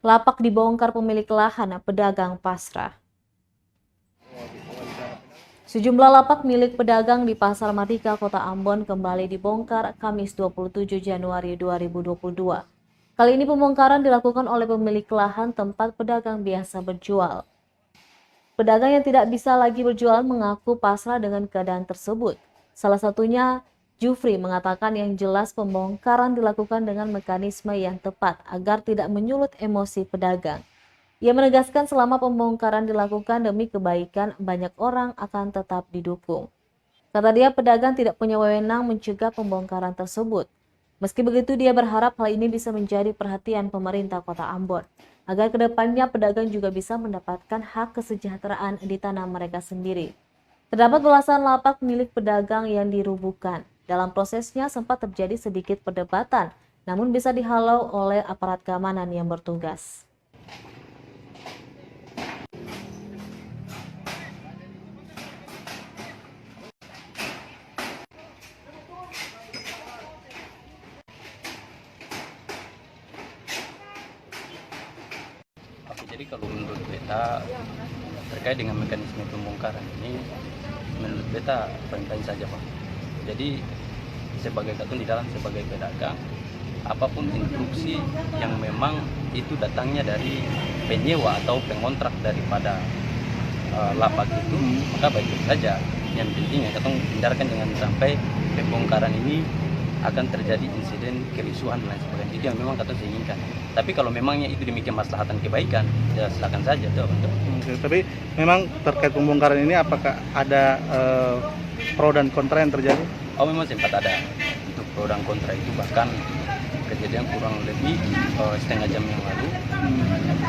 Lapak dibongkar pemilik lahan, pedagang pasrah. Sejumlah lapak milik pedagang di Pasar Mardika, Kota Ambon kembali dibongkar Kamis 27 Januari 2022. Kali ini pembongkaran dilakukan oleh pemilik lahan tempat pedagang biasa berjual. Pedagang yang tidak bisa lagi berjualan mengaku pasrah dengan keadaan tersebut. Salah satunya, Jufri mengatakan yang jelas pembongkaran dilakukan dengan mekanisme yang tepat agar tidak menyulut emosi pedagang. Ia menegaskan selama pembongkaran dilakukan demi kebaikan, banyak orang akan tetap didukung. Kata dia, pedagang tidak punya wewenang mencegah pembongkaran tersebut. Meski begitu, dia berharap hal ini bisa menjadi perhatian pemerintah Kota Ambon, agar kedepannya pedagang juga bisa mendapatkan hak kesejahteraan di tanah mereka sendiri. Terdapat belasan lapak milik pedagang yang dirubuhkan. Dalam prosesnya sempat terjadi sedikit perdebatan, namun bisa dihalau oleh aparat keamanan yang bertugas. Oke, jadi kalau menurut beta terkait dengan mekanisme pembongkaran ini, menurut beta fine-fine saja Pak. Jadi sebagai katun di dalam sebagai pedagang, apapun instruksi yang memang itu datangnya dari penyewa atau pengontrak daripada lapak itu, maka baik-baik saja. Yang penting ya katun hindarkan jangan sampai pembongkaran ini akan terjadi insiden kerisuhan dan lain sebagainya. Itu yang memang katun inginkan. Tapi kalau memangnya itu demikian maslahatan kebaikan, ya silakan saja tuh untuk. Tapi memang terkait pembongkaran ini apakah ada pro dan kontra yang terjadi? Oh, memang sempat ada untuk pro dan kontra itu, bahkan kejadian kurang lebih setengah jam yang lalu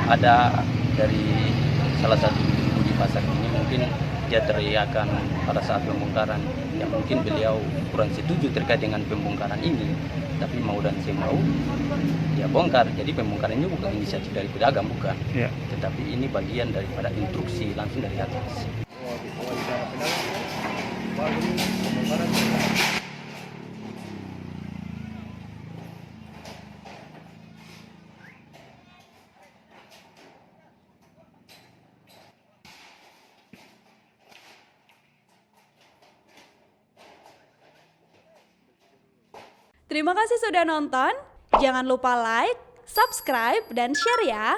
ada dari salah satu ibu di pasar ini, mungkin dia teriakan pada saat pembongkaran yang mungkin beliau kurang setuju terkait dengan pembongkaran ini, tapi mau dan saya mau ya bongkar. Jadi pembongkaran ini bukan inisiatif dari pedagang, bukan Ya. tetapi ini bagian daripada instruksi langsung dari atas. Terima kasih sudah nonton. Jangan lupa like, subscribe, dan share ya.